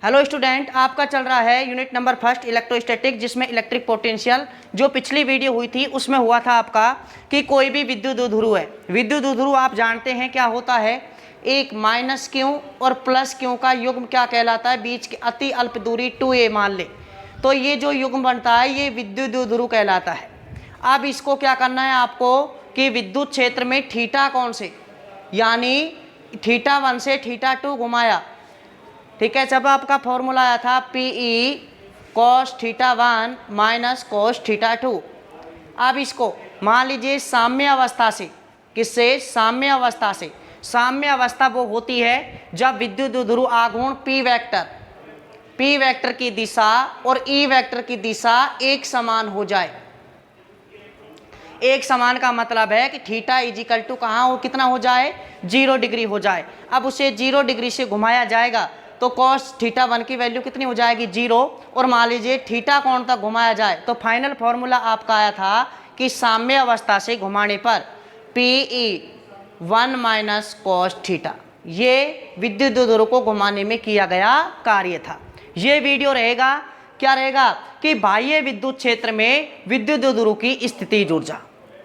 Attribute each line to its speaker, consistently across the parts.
Speaker 1: Hello student, आपका चल रहा है यूनिट नंबर फर्स्ट इलेक्ट्रोस्टैटिक, जिसमें इलेक्ट्रिक पोटेंशियल जो पिछली वीडियो हुई थी उसमें हुआ था आपका कि कोई भी विद्युत द्विध्रुव है। विद्युत द्विध्रुव आप जानते हैं क्या होता है, एक माइनस क्यू और प्लस क्यू का युग्म क्या कहलाता है, बीच की अति अल्प दूरी 2a मान ले तो ये जो युग्म बनता है ये विद्युत द्विध्रुव कहलाता है। अब इसको क्या करना है आपको कि विद्युत क्षेत्र में थीटा कौन से, यानी θ1 से θ2 घुमाया, ठीक है। जब आपका फॉर्मूला आया था PE cos θ1 माइनस cos θ2। अब इसको मान लीजिए साम्य अवस्था से, किससे, साम्य अवस्था से। साम्य अवस्था वो होती है जब विद्युत द्विध्रुव आघूर्ण P वेक्टर की दिशा और E वेक्टर की दिशा एक समान हो जाए। एक समान का मतलब है कि थीटा इजिकल टू कहाँ हो, कितना हो जाए, 0 डिग्री हो जाए। अब उसे 0 डिग्री से घुमाया जाएगा तो cos θ1 की वैल्यू कितनी हो जाएगी, 0। और मान लीजिए थीटा कोण तक घुमाया जाए तो फाइनल फॉर्मूला आपका आया था कि साम्य अवस्था से घुमाने पर PE 1 माइनस cos θ, ये विद्युत द्विध्रुव को घुमाने में किया गया कार्य था। ये वीडियो रहेगा, क्या रहेगा कि बाह्य विद्युत क्षेत्र में विद्युत द्विध्रुव की स्थितिज ऊर्जा,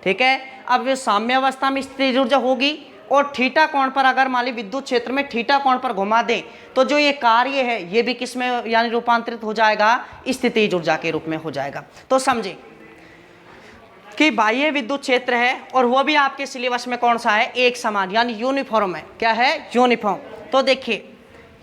Speaker 1: ठीक है। अब ये साम्य अवस्था में स्थितिज ऊर्जा होगी और थीटा कोण पर अगर मान ली विद्युत क्षेत्र में थीटा कोण पर घुमा दें तो जो ये कार्य है ये भी किस में यानी रूपांतरित हो जाएगा, स्थितिज ऊर्जा के रूप में हो जाएगा। तो समझे कि बाह्य विद्युत क्षेत्र है और वो भी आपके सिलेबस में कौन सा है, एक समान यानी यूनिफॉर्म है। क्या है, यूनिफॉर्म। तो देखिए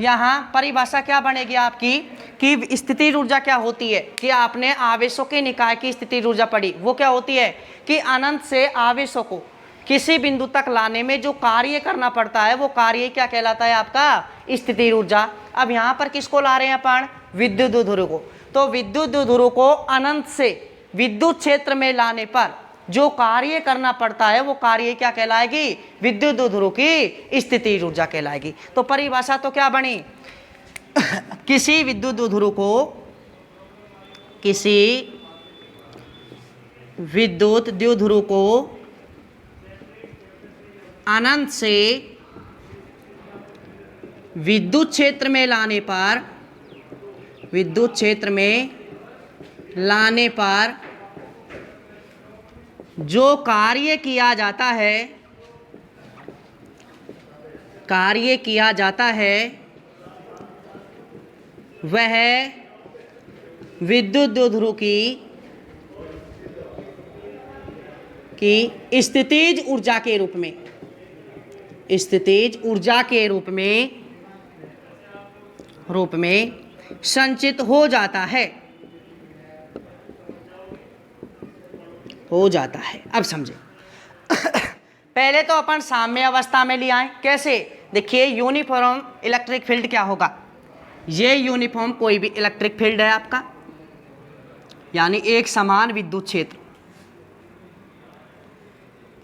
Speaker 1: यहाँ परिभाषा क्या बनेगी आपकी कि स्थितिज ऊर्जा क्या होती है, कि आपने आवेशों के निकाय की स्थितिज ऊर्जा पढ़ी। वो क्या होती है कि अनंत से आवेशों को किसी बिंदु तक लाने में जो कार्य करना पड़ता है वो कार्य क्या कहलाता है, आपका स्थितिज ऊर्जा। अब यहाँ पर किसको ला रहे हैं अपन, विद्युत द्विध्रुव को। तो विद्युत द्विध्रुव को अनंत से विद्युत क्षेत्र में लाने पर जो कार्य करना पड़ता है वो कार्य क्या कहलाएगी, विद्युत द्विध्रुव की स्थितिज ऊर्जा कहलाएगी। तो परिभाषा तो क्या बनी किसी विद्युत द्विध्रुव को, किसी विद्युत द्विध्रुव को अनंत से विद्युत क्षेत्र में लाने पर, विद्युत क्षेत्र में लाने पर जो कार्य किया जाता है, कार्य किया जाता है वह विद्युत द्विध्रुव की स्थितिज ऊर्जा के रूप में, स्थितिज ऊर्जा के रूप में संचित हो जाता है, हो जाता है। अब समझे पहले तो अपन साम्य अवस्था में ले आए। कैसे, देखिए यूनिफॉर्म इलेक्ट्रिक फील्ड क्या होगा, ये यूनिफॉर्म कोई भी इलेक्ट्रिक फील्ड है आपका, यानी एक समान विद्युत क्षेत्र,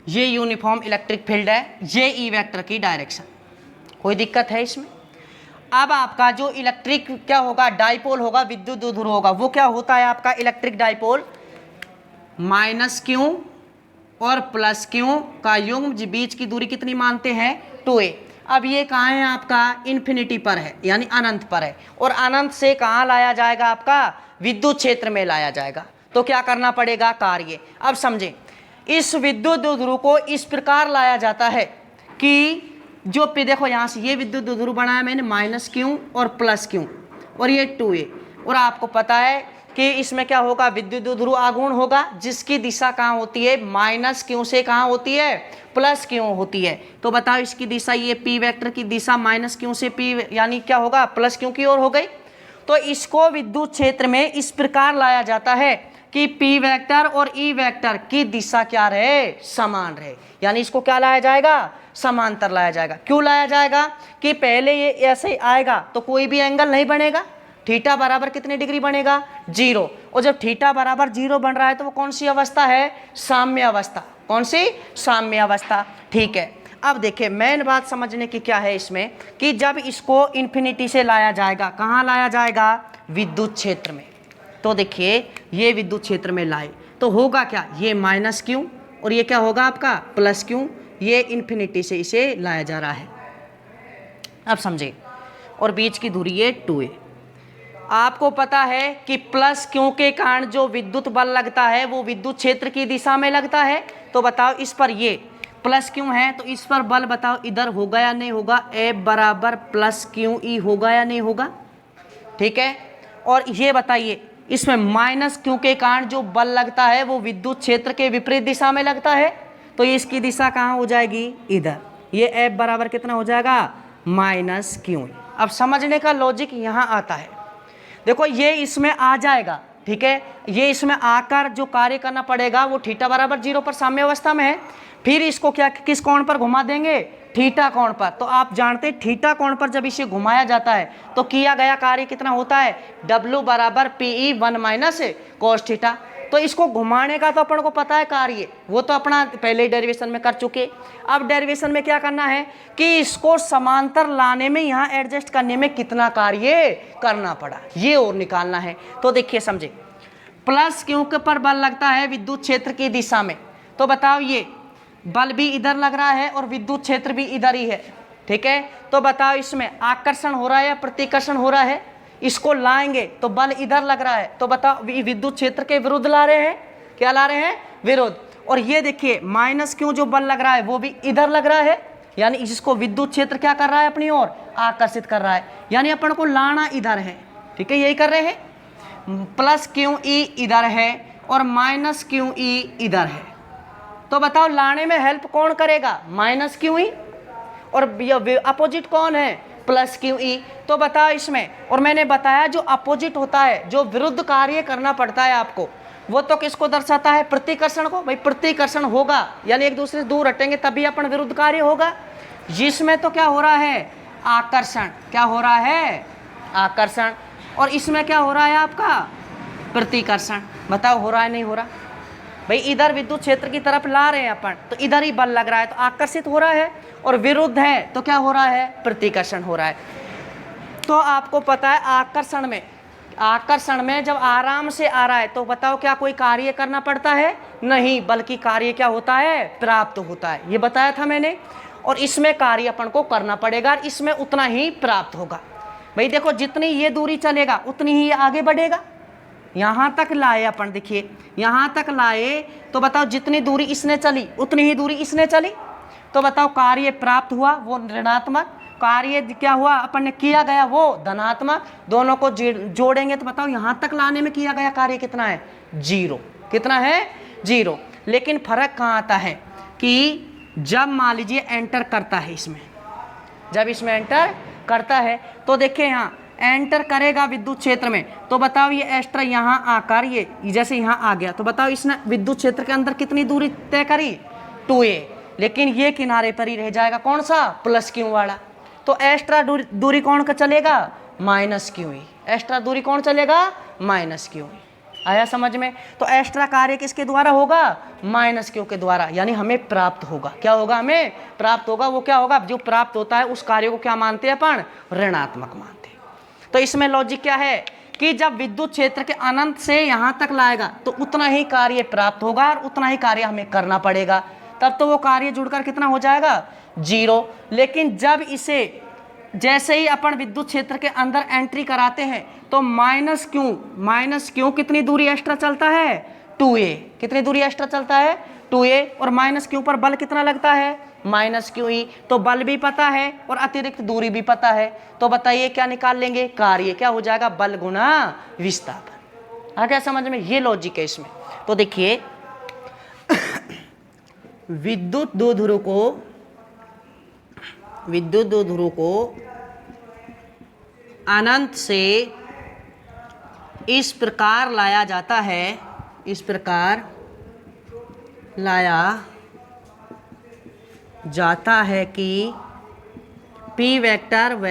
Speaker 1: ये यूनिफॉर्म इलेक्ट्रिक फील्ड है, ये ई वेक्टर की डायरेक्शन। कोई दिक्कत है इसमें। अब आपका जो इलेक्ट्रिक क्या होगा, डाइपोल होगा, विद्युत द्विध्रुव होगा, वो क्या होता है आपका इलेक्ट्रिक डाइपोल, माइनस क्यू और प्लस क्यू का युग्म, बीच की दूरी कितनी मानते हैं, 2a। अब ये कहाँ है आपका, इन्फिनिटी पर है यानी अनंत पर है, और अनंत से कहाँ लाया जाएगा, आपका विद्युत क्षेत्र में लाया जाएगा। तो क्या करना पड़ेगा, कार्य। अब समझें, इस विद्युत द्विध्रुव को इस प्रकार लाया जाता है कि जो देखो यहाँ से ये विद्युत द्विध्रुव बनाया मैंने, माइनस क्यू और प्लस क्यू, और ये 2a। और आपको पता है कि इसमें क्या होगा, विद्युत द्विध्रुव आघूर्ण होगा जिसकी दिशा कहाँ होती है, माइनस क्यू से कहाँ होती है, प्लस क्यू होती है। तो बताओ इसकी दिशा, ये P वेक्टर की दिशा माइनस क्यू से P यानी क्या होगा, प्लस क्यू की ओर हो गई। तो इसको विद्युत क्षेत्र में इस प्रकार लाया जाता है कि P वेक्टर और E वेक्टर की दिशा क्या रहे, समान रहे। यानी इसको क्या लाया जाएगा, समांतर लाया जाएगा। क्यों लाया जाएगा कि पहले ये ऐसे आएगा तो कोई भी एंगल नहीं बनेगा, थीटा बराबर कितने डिग्री बनेगा, 0। और जब थीटा बराबर 0 बन रहा है तो वो कौन सी अवस्था है, साम्य अवस्था। कौन सी, साम्य अवस्था, ठीक है। अब देखिए मेन बात समझने की क्या है इसमें कि जब इसको इन्फिनिटी से लाया जाएगा, कहाँ लाया जाएगा, विद्युत क्षेत्र में। तो देखिए ये विद्युत क्षेत्र में लाए तो होगा क्या, ये माइनस क्यू और ये क्या होगा आपका प्लस क्यू, ये इन्फिनिटी से इसे लाया जा रहा है। अब समझे, और बीच की दूरी है 2a। आपको पता है कि प्लस क्यू के कारण जो विद्युत बल लगता है वो विद्युत क्षेत्र की दिशा में लगता है। तो बताओ इस पर ये प्लस क्यू है तो इस पर बल बताओ इधर होगा या नहीं होगा? F बराबर प्लस क्यू ई होगा या नहीं होगा? ठीक है। और ये बताइए इसमें माइनस क्यू के कारण जो बल लगता है वो विद्युत क्षेत्र के विपरीत दिशा में लगता है। तो ये इसकी दिशा कहाँ हो जाएगी? इधर। ये F बराबर कितना हो जाएगा? Minus Q. अब समझने का लॉजिक यहाँ आता है। देखो ये इसमें आ जाएगा, ठीक है। ये इसमें आकर जो कार्य करना पड़ेगा वो थीटा बराबर 0 पर साम्य अवस्था में है। फिर इसको क्या किस कोण पर घुमा देंगे? थीटा कोण पर। तो आप जानते हैं थीटा कोण पर जब इसे घुमाया जाता है तो किया गया कार्य कितना होता है? W बराबर PE 1 माइनस cos थीटा। तो इसको घुमाने का तो अपन को पता है कार्य, वो तो अपना पहले ही डेरिवेशन में कर चुके। अब डेरिवेशन में क्या करना है कि इसको समांतर लाने में, यहाँ एडजस्ट करने में कितना कार्य करना पड़ा ये और निकालना है। तो देखिए समझे, प्लस क्यू के पर बल लगता है विद्युत क्षेत्र की दिशा में। तो बताओ ये बल भी इधर लग रहा है और विद्युत क्षेत्र भी इधर ही है, ठीक है। तो बताओ इसमें आकर्षण हो रहा है या प्रतिकर्षण हो रहा है? इसको लाएंगे तो बल इधर लग रहा है, तो बताओ विद्युत क्षेत्र के विरुद्ध ला रहे हैं। क्या ला रहे हैं? विरुद्ध। और ये देखिए माइनस क्यू जो बल लग रहा है वो भी इधर लग रहा है, यानी इसको विद्युत क्षेत्र क्या कर रहा है? अपनी ओर आकर्षित कर रहा है, यानी अपन को लाना इधर है, ठीक है। यही कर रहे हैं। प्लस क्यू ई इधर है और माइनस क्यू ई इधर है। तो बताओ लाने में हेल्प कौन करेगा? Minus Q E. और अपोजिट कौन है? Plus Q E. तो बताओ इसमें, और मैंने बताया जो अपोजिट होता है, जो विरुद्ध कार्य करना पड़ता है आपको, वो तो किसको दर्शाता है? प्रतिकर्षण को। भाई प्रतिकर्षण होगा यानी एक दूसरे से दूर हटेंगे तभी अपन विरुद्ध कार्य होगा। जिसमें तो क्या हो रहा है? आकर्षण। क्या हो रहा है? आकर्षण। और इसमें क्या हो रहा है आपका? प्रतिकर्षण। बताओ हो रहा है नहीं हो रहा? भाई इधर विद्युत क्षेत्र की तरफ ला रहे हैं अपन तो इधर ही बल लग रहा है तो आकर्षित हो रहा है, और विरुद्ध है तो क्या हो रहा है? प्रतिकर्षण हो रहा है। तो आपको पता है आकर्षण में जब आराम से आ रहा है तो बताओ क्या कोई कार्य करना पड़ता है? नहीं, बल्कि कार्य क्या होता है? प्राप्त होता है। ये बताया था मैंने। और इसमें कार्य अपन को करना पड़ेगा, इसमें उतना ही प्राप्त होगा। भाई देखो जितनी ये दूरी चलेगा उतनी ही आगे बढ़ेगा। यहाँ तक लाए अपन, देखिए यहाँ तक लाए तो बताओ जितनी दूरी इसने चली उतनी ही दूरी इसने चली। तो बताओ कार्य प्राप्त हुआ वो ऋणात्मक, कार्य क्या हुआ अपन ने किया गया वो धनात्मक। दोनों को जोड़ेंगे तो बताओ यहाँ तक लाने में किया गया कार्य कितना है? 0। कितना है? 0। लेकिन फर्क कहाँ आता है कि जब मान लीजिए एंटर करता है इसमें, जब इसमें एंटर करता है तो देखिए यहाँ एंटर करेगा विद्युत क्षेत्र में, तो बताओ ये एक्स्ट्रा यहाँ आकर ये जैसे यहाँ आ गया तो बताओ इसने विद्युत क्षेत्र के अंदर कितनी दूरी तय करी? 2a। लेकिन ये किनारे पर ही रह जाएगा कौन सा? प्लस क्यू वाला। तो एक्स्ट्रा दूरी कौन का चलेगा? Minus Q E. एक्स्ट्रा दूरी कौन चलेगा? Minus Q E. आया समझ में? तो एक्स्ट्रा कार्य किसके द्वारा होगा? माइनस क्यू के द्वारा, यानी हमें प्राप्त होगा। क्या होगा? हमें प्राप्त होगा। वो क्या होगा? जो प्राप्त होता है उस कार्य को क्या मानते हैं अपन? ऋणात्मक मानते हैं। तो इसमें लॉजिक क्या है कि जब विद्युत क्षेत्र के अनंत से यहाँ तक लाएगा तो उतना ही कार्य प्राप्त होगा और उतना ही कार्य हमें करना पड़ेगा, तब तो वो कार्य जुड़कर कितना हो जाएगा? 0। लेकिन जब इसे जैसे ही अपन विद्युत क्षेत्र के अंदर एंट्री कराते हैं तो माइनस क्यू कितनी दूरी एक्स्ट्रा चलता है? 2a। कितनी दूरी एक्स्ट्रा चलता है? 2a। और माइनस क्यू पर बल कितना लगता है? Minus Q E. तो बल भी पता है और अतिरिक्त दूरी भी पता है। तो बताइए क्या निकाल लेंगे? कार्य क्या हो जाएगा? बल गुणा विस्थापन। आ गया समझ में? ये लॉजिक है इसमें। तो देखिए विद्युत दो ध्रुव को अनंत से इस प्रकार लाया जाता है, इस प्रकार लाया जाता है कि P वेक्टर व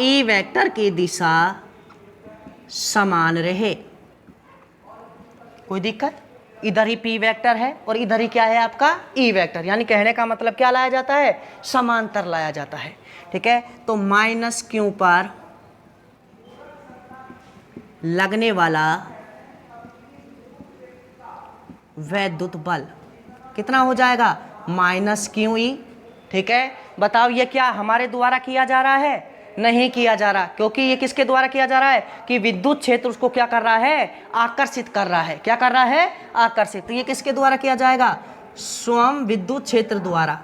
Speaker 1: E वेक्टर की दिशा समान रहे। कोई दिक्कत? इधर ही P वेक्टर है और इधर ही क्या है आपका? E vector. यानी कहने का मतलब क्या लाया जाता है? समांतर लाया जाता है। ठीक है। तो माइनस क्यू पर लगने वाला वैद्युत बल कितना हो जाएगा? Minus Q E. ठीक है। बताओ ये क्या हमारे द्वारा किया जा रहा है? नहीं किया जा रहा, क्योंकि ये किसके द्वारा किया जा रहा है कि विद्युत क्षेत्र उसको क्या कर रहा है, आकर्षित कर रहा है। क्या कर रहा है, आकर्षित। तो ये किसके द्वारा किया जाएगा, स्वयं विद्युत क्षेत्र द्वारा,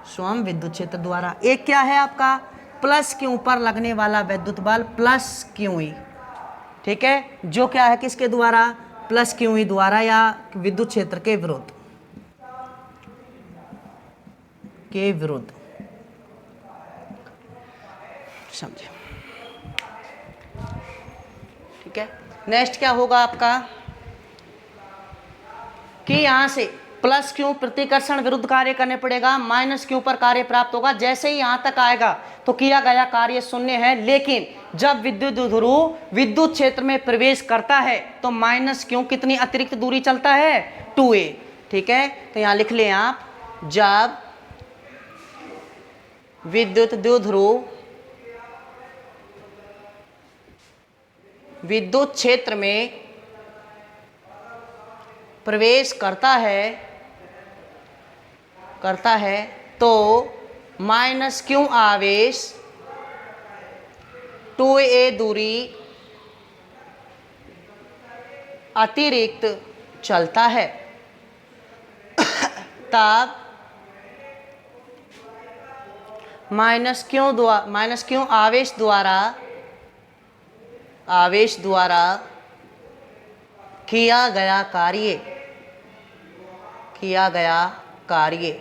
Speaker 1: स्वयं विद्युत क्षेत्र द्वारा। एक क्या है आपका, प्लस क्यू पर लगने वाला विद्युत बल प्लस क्यू ई, ठीक है, जो क्या है किसके द्वारा, प्लस क्यू ई द्वारा या विद्युत क्षेत्र के विरुद्ध, के विरुद्ध, समझे, ठीक है। नेक्स्ट क्या होगा आपका कि यहां से प्लस क्यू प्रतिकर्षण विरुद्ध कार्य करने पड़ेगा, माइनस क्यू पर कार्य प्राप्त होगा। जैसे ही यहां तक आएगा तो किया गया कार्य शून्य है, लेकिन जब विद्युत ध्रुव विद्युत क्षेत्र में प्रवेश करता है तो माइनस क्यू कितनी अतिरिक्त दूरी चलता है, 2a, ठीक है। तो यहां लिख लें आप, जब विद्युत द्विध्रुव विद्युत क्षेत्र में प्रवेश करता है तो माइनस क्यू आवेश 2a दूरी अतिरिक्त चलता है, तब माइनस क्यू आवेश द्वारा किया गया कार्य,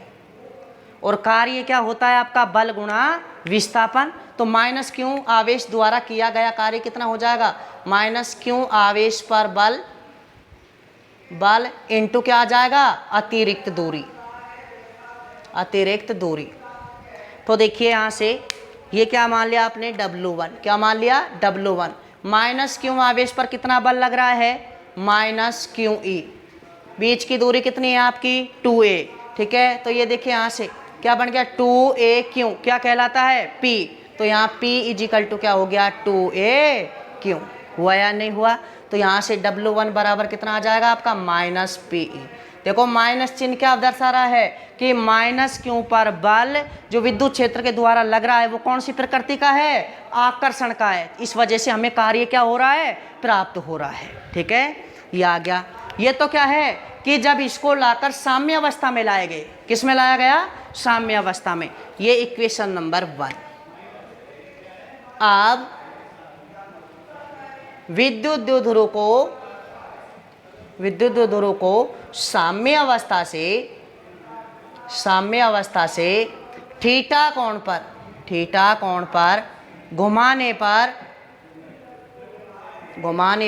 Speaker 1: और कार्य क्या होता है आपका, बल गुणा विस्थापन। तो माइनस क्यू आवेश द्वारा किया गया कार्य कितना हो जाएगा, माइनस क्यू आवेश पर बल इंटू क्या आ जाएगा, अतिरिक्त दूरी। तो देखिए यहां से ये क्या मान लिया आपने, W1, क्या मान लिया, W1। माइनस क्यू आवेश पर कितना बल लग रहा है, माइनस क्यू ई, बीच की दूरी कितनी है आपकी, 2a, ठीक है। तो ये देखिए यहां से क्या बन गया, 2a क्यू क्या कहलाता है, P। तो यहाँ P इजिकल टू क्या हो गया, 2a क्यू, हुआ या नहीं हुआ। तो यहाँ से W1 बराबर कितना आ जाएगा आपका, माइनस PE। देखो माइनस चिन्ह क्या दर्शा रहा है कि माइनस क्यू पर बल जो विद्युत क्षेत्र के द्वारा लग रहा है वो कौन सी प्रकृति का है, आकर्षण का है। इस वजह से हमें कार्य क्या हो रहा है, प्राप्त हो रहा है, ठीक है। ये आ गया। ये तो क्या है कि जब इसको लाकर साम्य अवस्था में लाए गए, किस में लाया गया, साम्य अवस्था में। ये इक्वेशन नंबर 1। अब विद्युत द्विध्रुव को साम्य अवस्था से थीटा कोण पर घुमाने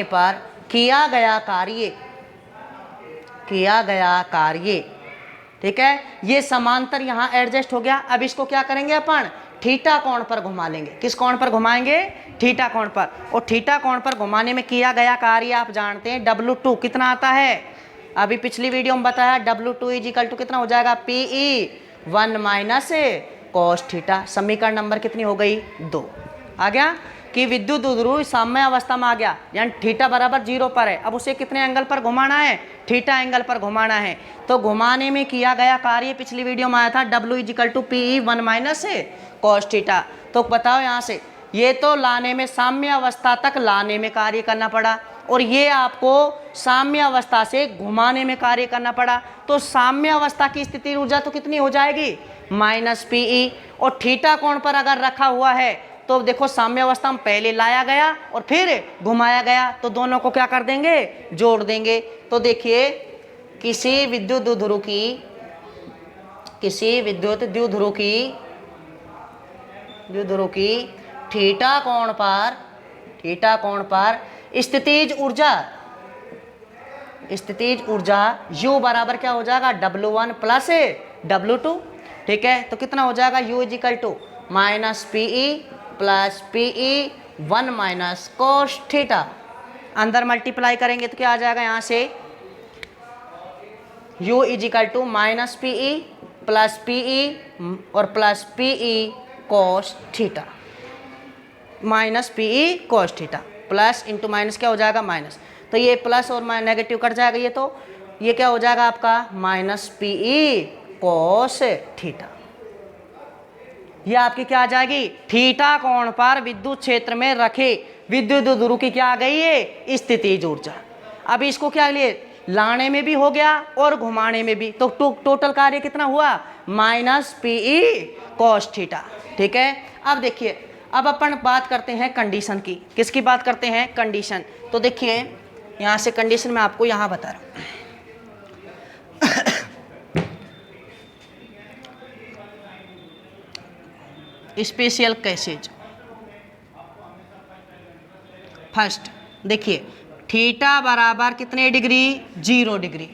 Speaker 1: पर किया गया कार्य, ठीक है। ये समांतर यहाँ एडजस्ट हो गया। अब इसको क्या करेंगे अपन, थीटा कोण पर घुमा लेंगे। किस कोण पर घुमाएंगे, थीटा कोण पर। और थीटा कोण पर घुमाने में किया गया कार्य आप जानते हैं, W2 कितना आता है, अभी पिछली वीडियो में बताया, W2 इजिकल टू कितना हो जाएगा, PE 1 माइनस कॉस थीटा। समीकरण नंबर कितनी हो गई, 2 आ गया कि विद्युत द्विध्रुव साम्य अवस्था में आ गया, यानी थीटा बराबर 0 पर है। अब उसे कितने एंगल पर घुमाना है, थीटा एंगल पर घुमाना है। तो घुमाने में किया गया कार्य पिछली वीडियो में आया था, W is equal to PE 1 minus cos theta. तो बताओ यहाँ से, ये तो लाने में साम्य अवस्था तक लाने में कार्य करना पड़ा, और ये आपको साम्य अवस्था से घुमाने में कार्य करना पड़ा। तो साम्य अवस्था की स्थिति ऊर्जा तो कितनी हो जाएगी, माइनस PE। और थीटा कोण पर अगर रखा हुआ है तो देखो साम्य अवस्था में पहले लाया गया और फिर घुमाया गया, तो दोनों को क्या कर देंगे, जोड़ देंगे। तो देखिए किसी विद्युत द्विध्रुव की थीटा कोण पर स्थितिज ऊर्जा U बराबर क्या हो जाएगा, W1 प्लस W2, ठीक है। तो कितना हो जाएगा, U is equal to minus PE plus PE 1 minus cos theta. अंदर मल्टीप्लाई करेंगे तो क्या आ जाएगा, यहाँ से U is equal to minus PE plus PE और plus PE cos theta, minus PE cos theta, plus into minus क्या हो जाएगा, माइनस। तो ये प्लस और नेगेटिव कट जाएगा, ये क्या हो जाएगा आपका, माइनस PE कोस थीटा। ये आपकी क्या आ जाएगी, थीटा कोण पर विद्युत क्षेत्र में रखे विद्युत ध्रुव की क्या आ गई है, स्थितिज ऊर्जा। अब इसको क्या लिए, लाने में भी हो गया और घुमाने में भी, तो टोटल कार्य कितना हुआ, माइनस पीई कॉस थीटा। ठीक है, अब देखिए, अब अपन बात करते हैं कंडीशन की। किसकी बात करते हैं, कंडीशन। तो देखिए यहाँ से कंडीशन मैं आपको यहाँ बता रहा हूँ। स्पेशल कैसेज, फर्स्ट देखिए थीटा बराबर कितने डिग्री, 0 डिग्री।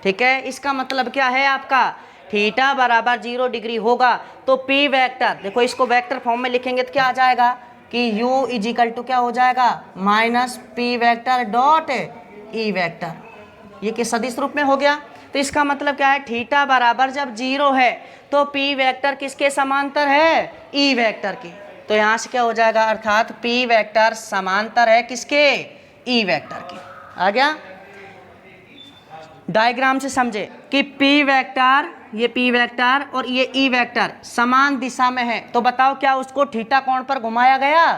Speaker 1: ठीक है, इसका मतलब क्या है आपका, थीटा बराबर 0 डिग्री होगा तो पी वेक्टर, देखो इसको वेक्टर फॉर्म में लिखेंगे तो क्या आ जाएगा कि u इजिकल टू क्या हो जाएगा, minus P vector dot E vector. ये किस सदिश रूप में हो गया, तो इसका मतलब क्या है, थीटा बराबर जब 0 है तो पी वेक्टर किसके समांतर है, ई वेक्टर के। तो यहाँ से क्या हो जाएगा, अर्थात पी वेक्टर समांतर है किसके, ई वेक्टर के। आ गया, डायग्राम से समझे कि पी वेक्टर, ये पी वेक्टर और ये ई वेक्टर समान दिशा में है, तो बताओ क्या उसको थीटा कोण पर घुमाया गया,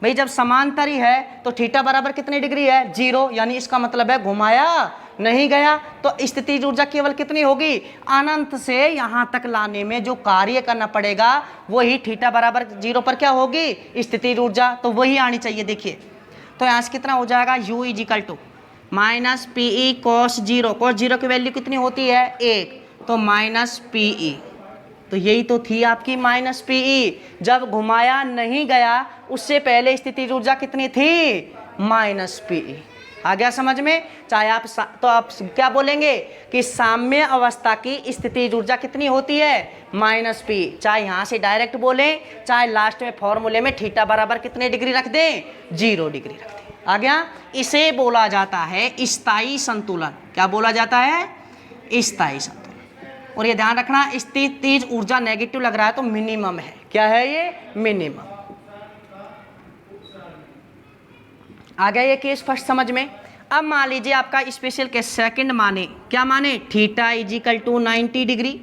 Speaker 1: भाई जब समांतर ही है तो थीटा बराबर कितनी डिग्री है, 0, यानी इसका मतलब है घुमाया नहीं गया। तो स्थितिज ऊर्जा केवल कितनी होगी, अनंत से यहाँ तक लाने में जो कार्य करना पड़ेगा वही थीटा बराबर 0 पर क्या होगी, स्थितिज ऊर्जा, तो वही आनी चाहिए। देखिए तो यहाँ से कितना हो जाएगा, u is equal to minus P E cos 0, cos 0 की वैल्यू कितनी होती है, 1, तो माइनस पी ई, तो यही तो थी आपकी माइनस पी ई, जब घुमाया नहीं गया उससे पहले स्थितिज ऊर्जा कितनी थी, माइनस पी ई। आ गया समझ में, चाहे आप तो आप क्या बोलेंगे कि साम्य अवस्था की स्थितिज ऊर्जा कितनी होती है, माइनस पी, चाहे यहाँ से डायरेक्ट बोलें चाहे लास्ट में फॉर्मूले में थीटा बराबर कितने डिग्री रख दें, 0 डिग्री रख दें। आ गया, इसे बोला जाता है स्थायी संतुलन। क्या बोला जाता है, स्थायी संतुलन। और ये ध्यान रखना, स्थितिज ऊर्जा नेगेटिव लग रहा है तो मिनिमम है, क्या है ये, मिनिमम। आ गया ये केस फर्स्ट समझ में। अब मान लीजिए आपका स्पेशल केस सेकंड माने, क्या माने, थीटा इजिकल टू 90 डिग्री।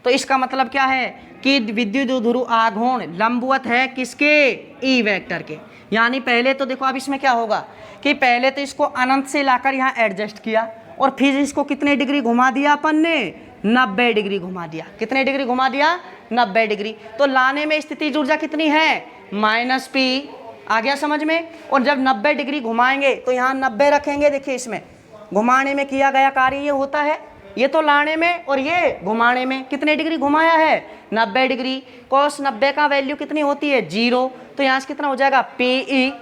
Speaker 1: तो इसका मतलब क्या है कि विद्युत ध्रुव आघूर्ण लंबवत है किसके, ई वेक्टर के। यानी पहले तो देखो, अब इसमें क्या होगा कि पहले तो इसको अनंत से लाकर यहाँ एडजस्ट किया और फिर इसको कितने डिग्री घुमा दिया अपन ने, 90 डिग्री घुमा दिया। कितने डिग्री घुमा दिया, 90 डिग्री। तो लाने में स्थितिज ऊर्जा कितनी है, माइनस पी। आ गया समझ में। और जब 90 डिग्री घुमाएंगे तो यहाँ 90 रखेंगे। देखिए इसमें घुमाने में किया गया कार्य ये होता है, ये तो लाने में और ये घुमाने में कितने डिग्री घुमाया है, 90 डिग्री। कॉस 90 का वैल्यू कितनी होती है, 0, तो यहाँ से कितना हो जाएगा, पी ई।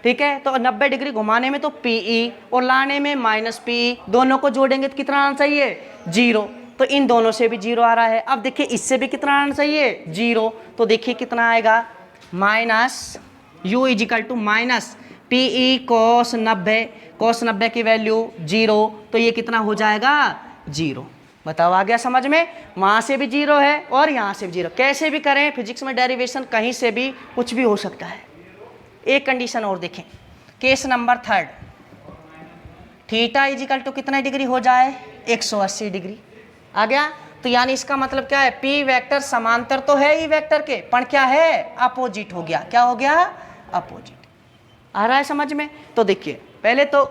Speaker 1: ठीक है, तो 90 डिग्री घुमाने में तो पी ई और लाने में माइनस पी ई, दोनों को जोड़ेंगे तो कितना आना चाहिए, 0। तो इन दोनों से भी 0 आ रहा है। अब देखिए इससे भी कितना आना चाहिए, 0। तो देखिए कितना आएगा, minus u is equal to minus P E cos 90, cos 90 की वैल्यू 0, तो ये कितना हो जाएगा, 0। बताओ आ गया समझ में। वहाँ से भी 0 है और यहाँ से भी 0, कैसे भी करें फिजिक्स में डेरिवेशन कहीं से भी कुछ भी हो सकता है। एक कंडीशन और देखें, case number 3, theta is equal to कितना डिग्री हो जाए, 180 डिग्री। आ गया, तो यानी इसका मतलब क्या है, पी वेक्टर समांतर तो है ई वेक्टर के, पर क्या है, अपोजिट हो गया। क्या हो गया, अपोजिट। आ रहा है समझ में। तो देखिए पहले तो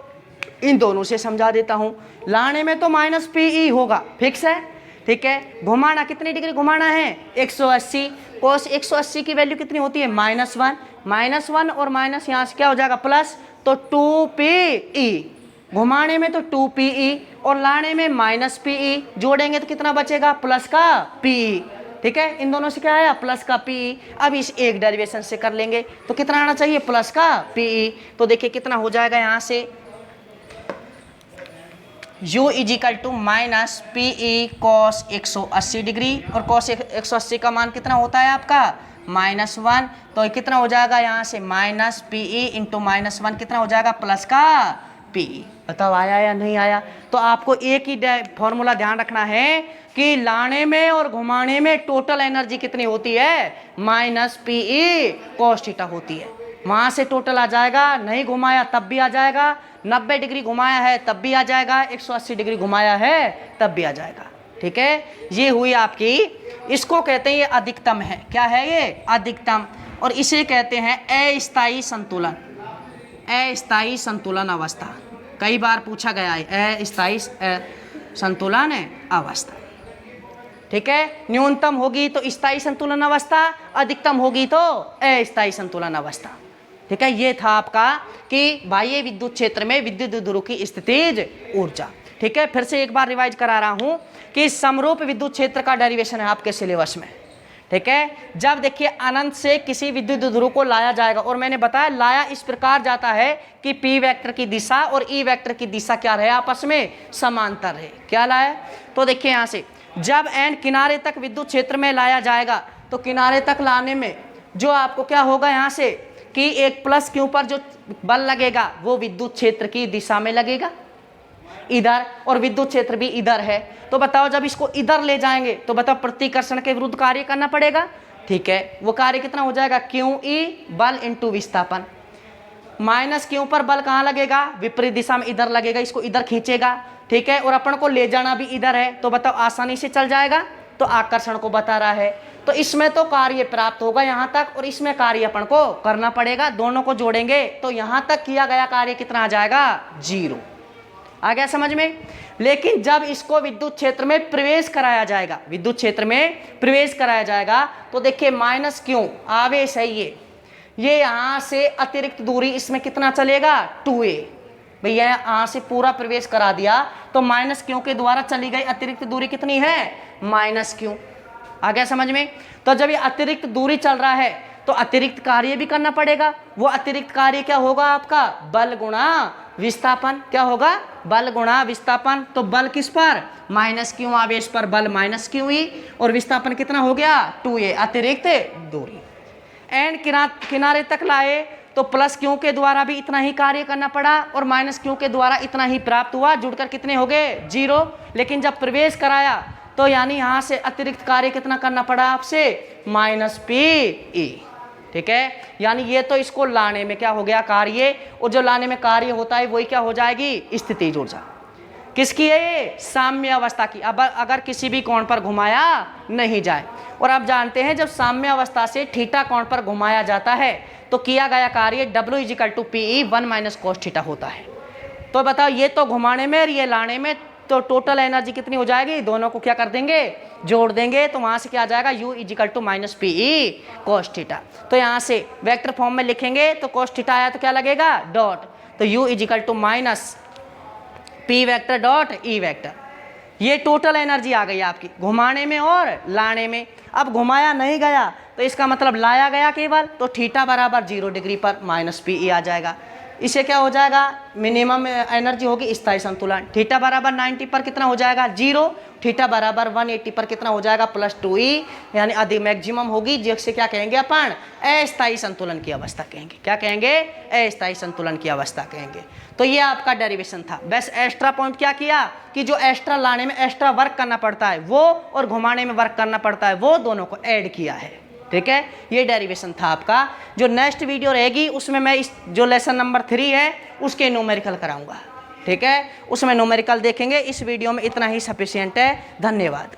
Speaker 1: इन दोनों से समझा देता हूं। लाने में तो माइनस पी ई होगा, फिक्स है। ठीक है, घुमाना कितनी डिग्री घुमाना है, 180। कोस 180 की वैल्यू कितनी होती है, -1, -1 और माइनस यहाँ से क्या हो जाएगा, प्लस, तो 2PE। घुमाने में तो 2PE और लाने में -PE, जोड़ेंगे तो कितना बचेगा, प्लस का PE। ठीक है, इन दोनों से क्या आया, प्लस का PE। अब इस एक डेरिवेशन से कर लेंगे तो कितना आना चाहिए, प्लस का PE। तो देखिए कितना हो जाएगा, यहाँ से u is equal to minus PE cos 180 degree, और कॉस 180 का मान कितना होता है आपका, -1। तो कितना हो जाएगा, यहाँ से -PE इंटू -1 कितना हो जाएगा, प्लस का PE। बताओ आया या नहीं आया। तो आपको एक ही फॉर्मूला ध्यान रखना है कि लाने में और घुमाने में टोटल एनर्जी कितनी होती है, -PE कॉस थीटा होती है। वहाँ से टोटल आ जाएगा, नहीं घुमाया तब भी आ जाएगा, 90 डिग्री घुमाया है तब भी आ जाएगा, 180 डिग्री घुमाया है तब भी आ जाएगा। ठीक है, ये हुई आपकी, इसको कहते हैं ये अधिकतम है। क्या है ये? अधिकतम। और इसे कहते हैं अस्थायी संतुलन, अस्थायी संतुलन अवस्था। कई बार पूछा गया है अस्थायी संतुलन अवस्था। ठीक है, न्यूनतम होगी तो स्थायी संतुलन अवस्था, अधिकतम होगी तो अस्थायी संतुलन अवस्था। ठीक है, ये था आपका कि बाह्य विद्युत क्षेत्र में विद्युत द्विध्रुव की स्थितिज ऊर्जा। ठीक है, फिर से एक बार रिवाइज करा रहा हूं कि समरूप विद्युत क्षेत्र का डेरिवेशन है आपके सिलेबस में। ठीक है, जब देखिए अनंत से किसी विद्युत द्विध्रुव को लाया जाएगा, और मैंने बताया लाया इस प्रकार जाता है कि पी वेक्टर की दिशा और ई वेक्टर की दिशा क्या रहे, आपस में समांतर रहे। क्या लाया? तो देखिए यहां से जब एन किनारे तक विद्युत क्षेत्र में लाया जाएगा, तो किनारे तक लाने में जो आपको क्या होगा यहाँ से कि एक प्लस क्यू पर जो बल लगेगा वो विद्युत क्षेत्र की दिशा में लगेगा इधर, और विद्युत क्षेत्र भी इधर है। तो बताओ जब इसको इधर ले जाएंगे तो बताओ प्रतिकर्षण के विरुद्ध कार्य करना पड़ेगा। ठीक है, वो कार्य कितना हो जाएगा? क्यू ई बल इंटू विस्थापन। माइनस क्यू पर बल कहाँ लगेगा? विपरीत दिशा में इधर लगेगा, इसको इधर खींचेगा। ठीक है, और अपन को ले जाना भी इधर है, तो बताओ आसानी से चल जाएगा। तो आकर्षण को बता रहा है, तो इसमें तो कार्य प्राप्त होगा यहाँ तक, और इसमें कार्य अपन को करना पड़ेगा। दोनों को जोड़ेंगे तो यहाँ तक किया गया कार्य कितना आ जाएगा? 0। आ गया समझ में? लेकिन जब इसको विद्युत क्षेत्र में प्रवेश कराया जाएगा, विद्युत क्षेत्र में प्रवेश कराया जाएगा, तो देखिए माइनस क्यों आवेश है ये यहाँ से अतिरिक्त दूरी इसमें कितना चलेगा? 2a। भैया यहाँ से पूरा प्रवेश करा दिया तो माइनस क्यों के द्वारा चली गई अतिरिक्त दूरी कितनी है? माइनस क्यों। आ गया समझ में? तो जब ये अतिरिक्त दूरी चल रहा है तो अतिरिक्त कार्य भी करना पड़ेगा। वो अतिरिक्त कार्य क्या होगा आपका? बल गुणा विस्थापन। क्या होगा? बल गुणा विस्थापन। तो बल किस पर? माइनस क्यू आवेश पर बल माइनस क्यू ई, और विस्थापन कितना हो गया? 2a अतिरिक्त दूरी। एंड किनारे तक लाए तो प्लस क्यू के द्वारा भी इतना ही कार्य करना पड़ा, और माइनस क्यू के द्वारा इतना ही प्राप्त हुआ, जुड़कर कितने हो गए? 0। लेकिन जब प्रवेश कराया तो यानी यहाँ से अतिरिक्त कार्य कितना करना पड़ा आपसे? माइनस पी ई। ठीक है, यानी ये तो इसको लाने में क्या हो गया? कार्य, और जो लाने में कार्य होता है वही क्या हो जाएगी? स्थितिज ऊर्जा। किसकी है ये? साम्य अवस्था की। अब अगर किसी भी कोण पर घुमाया नहीं जाए, और आप जानते हैं जब साम्य अवस्था से थीटा कोण पर घुमाया जाता है तो किया गया कार्य W = PE 1 - cos थीटा होता है। तो बताओ ये तो घुमाने में और ये लाने में, तो टोटल एनर्जी कितनी हो जाएगी? दोनों को क्या कर देंगे? जोड़ देंगे, तो वहां से क्या आ जाएगा? U = -PE cos theta. तो यहाँ से वेक्टर फॉर्म में लिखेंगे तो cos थीटा आया तो क्या लगेगा? डॉट। तो U = P vector dot E vector. ये टोटल एनर्जी आ गई आपकी घुमाने में और लाने में। अब घुमाया नहीं गया तो इसका मतलब लाया गया केवल, तो थीटा बराबर 0 डिग्री पर -PE आ जाएगा। इसे क्या हो जाएगा? मिनिमम एनर्जी होगी स्थायी संतुलन। थीटा बराबर 90 पर कितना हो जाएगा? 0। थीटा बराबर 180 पर कितना हो जाएगा? +2e, यानी अधिक मैक्सिमम होगी, जिससे क्या कहेंगे अपन? अस्थायी संतुलन की अवस्था कहेंगे। क्या कहेंगे? अस्थायी संतुलन की अवस्था कहेंगे। तो ये आपका डेरिवेशन था। बस एक्स्ट्रा पॉइंट क्या किया कि जो एक्स्ट्रा लाने में एक्स्ट्रा वर्क करना पड़ता है वो, और घुमाने में वर्क करना पड़ता है वो, दोनों को ऐड किया है। ठीक है, ये डेरिवेशन था आपका। जो नेक्स्ट वीडियो रहेगी उसमें मैं इस जो लेसन नंबर 3 है उसके न्यूमेरिकल कराऊंगा। ठीक है, उसमें न्यूमेरिकल देखेंगे। इस वीडियो में इतना ही सफिशिएंट है। धन्यवाद।